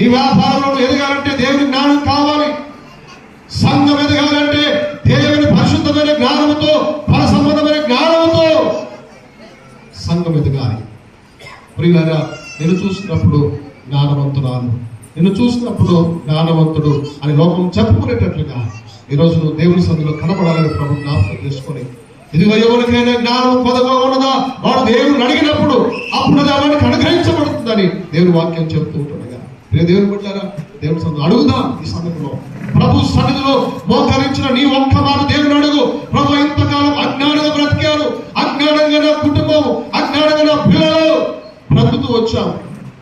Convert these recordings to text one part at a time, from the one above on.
ఈ వ్యాపారంలో ఎదగాలంటే దేవుని జ్ఞానం కావాలి. సంఘం ఎదగాలంటే దేవుని పరిశుద్ధమైన జ్ఞానంతో, ఫల సంబంధమైన జ్ఞానంతో సంఘం ఎదగాలి. ప్రియులారా, నేను చూసినప్పుడు జ్ఞానవంతురాలు, నిన్ను చూసినప్పుడు జ్ఞానవంతుడు అని లోకం చెప్పుకునేటట్లుగా ఈరోజు నువ్వు దేవుని సన్నిధిలో కనబడాలని ప్రభు జ్ఞాపకం చేసుకొని, ఇదిగో ఎవరికైనా జ్ఞానం కొదగా ఉన్నదా వాడు దేవుని అడిగినప్పుడు అప్పుడు అది అవన్నీ అనుగ్రహించబడుతుందని దేవుని వాక్యం చెప్తూ ఉంటుండగా, దేవుని బిడ్డలారా, దేవుని సన్నిధిలో అడుగుదాం. ఈ సమయంలో ప్రభు సన్నిధిలో మోకరించిన నీ ఒక్క మాట దేవుని అడుగు. ప్రభు, ఇంతకాలం అజ్ఞానంగా బ్రతికాను, అజ్ఞానంగా నా కుటుంబం, అజ్ఞానంగా నా పిల్లలు బ్రతుకుతూ వచ్చాం.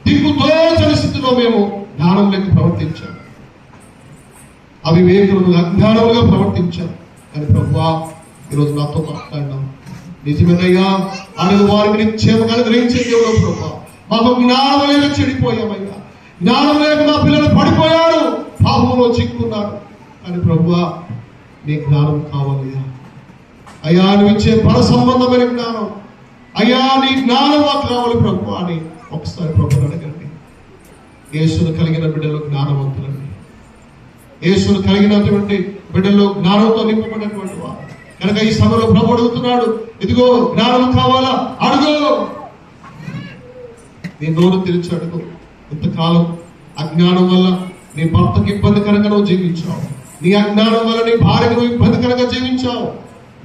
దిక్కుతోచని స్థితిలో మేము జ్ఞానం లేక ప్రవర్తించాం, అవివేకులను అజ్ఞానముగా ప్రవర్తించాం. కానీ ప్రభువా, ఈరోజు నాతో మాట్లాడినాం. నిజమేనయ్యా, అడుగు వారికి నిశ్చయముగా గ్రహించే దేవుడు ప్రభువా. మాకు జ్ఞానం లేక చెడిపోయామయ్యా, జ్ఞానం లేక మా పిల్లలు పడిపోయారు, పాపంలో చిక్కున్నారు. కానీ ప్రభువా, నీ జ్ఞానం కావాలయ్యా. అయ్యా, నువ్వు ఇచ్చే పర సంబంధమైన జ్ఞానం, అయ్యా నీ జ్ఞానం మాకు కావాలి ప్రభువా అని ఒకసారి ప్రభుని అడగండి. యేసును కలిగిన బిడ్డలు జ్ఞానవంతులండి. యేసును కలిగినటువంటి బిడ్డలు జ్ఞానంతో నింపబడినటువంటి వారు కనుక ఈ సభలో ప్రభు అడుగుతున్నాడు, ఇదిగో జ్ఞానం కావాలా, అడుగు. నీ నోరు తెరిచి అడుగు. ఇంతకాలం అజ్ఞానం వల్ల నీ భర్తకి ఇబ్బందికరంగా నువ్వు జీవించావు, నీ అజ్ఞానం వల్ల నీ భార్యకు నువ్వు ఇబ్బందికరంగా జీవించావు,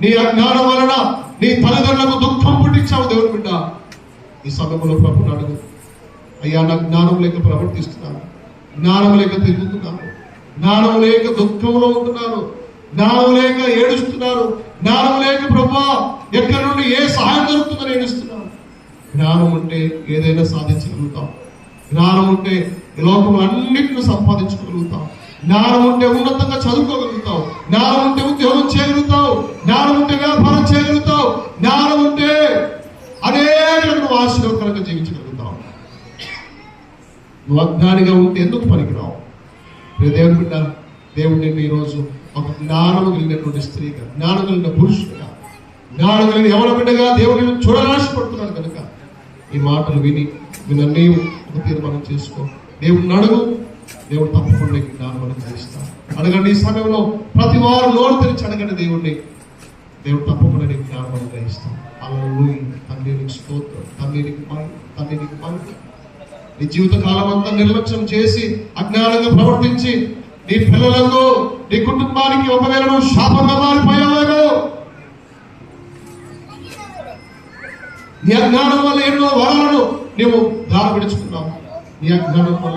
నీ అజ్ఞానం వలన నీ తల్లిదండ్రులకు దుఃఖం పుట్టించావు. దేవుని బిడ్డ, ఈ సమయంలో ప్రభుని అడుగు. అయ్యా, నాకు జ్ఞానం లేక ప్రవర్తిస్తున్నాను, జ్ఞానం లేక తిరుగుతున్నాను, జ్ఞానం లేక దుఃఖంలో ఉంటున్నాను, జ్ఞానం లేక ఏడుస్తున్నారు, జ్ఞానం లేక ప్రభువా ఎక్కడి నుండి ఏ సహాయం దొరుకుతుందని ఏడుస్తున్నాను. జ్ఞానం ఉంటే ఏదైనా సాధించగలుగుతాం, జ్ఞానం ఉంటే ఈ లోకంలో అన్నింటిని సంపాదించుకోగలుగుతాం, జ్ఞానం ఉంటే ఉన్నతంగా చదువుకోగలుగుతావు, జ్ఞానం ఉంటే ఉద్యోగం చేయగలుగుతావు, జ్ఞానం ఉంటే వ్యాపారం చేయగలుగుతావు, జ్ఞానం ఉంటే అనేక ఆశీర్వాదకరంగా జీవించగలుగుతావు. నువ్వు అజ్ఞానిగా ఉంటే ఎందుకు పనికిరావు? దేవుని బిడ్డ, దేవుడు నిన్ను ఈరోజు ఒక జ్ఞానం కలిగినటువంటి స్త్రీగా, జ్ఞానం కలిగిన పురుషుడిగా, జ్ఞానం కలిగిన ఎవరి బిడ్డగా దేవుడిని చూడరాశపడుతున్నాడు. కనుక ఈ మాటలు విని నీవు ఒక తీర్మానం చేసుకో. దేవుడిని అడుగు, దేవుడు తప్పకుండా జ్ఞానం అనుగ్రహిస్తాడు. అడగండి. ఈ సమయంలో ప్రతి వారు నోరు తెరిచి అడగండి దేవుడిని. దేవుడు తప్పకుండా నీకు జ్ఞానం అనుగ్రహిస్తాడు. హల్లెలూయా. తండ్రికి స్తోత్రం, తండ్రికి మహిమ. నీ జీవిత కాలం అంతా నిర్లక్ష్యం చేసి అజ్ఞానంగా ప్రవర్తించి నీ పిల్లలకు, నీ కుటుంబానికి ఒకవేళ నువ్వు శాపంగా మారిపోయావేమో, నీ అజ్ఞానం వల్ల ఎన్నో వరాలను నీవు దారి విడుచుకున్నావు. నీ అజ్ఞానం వల్ల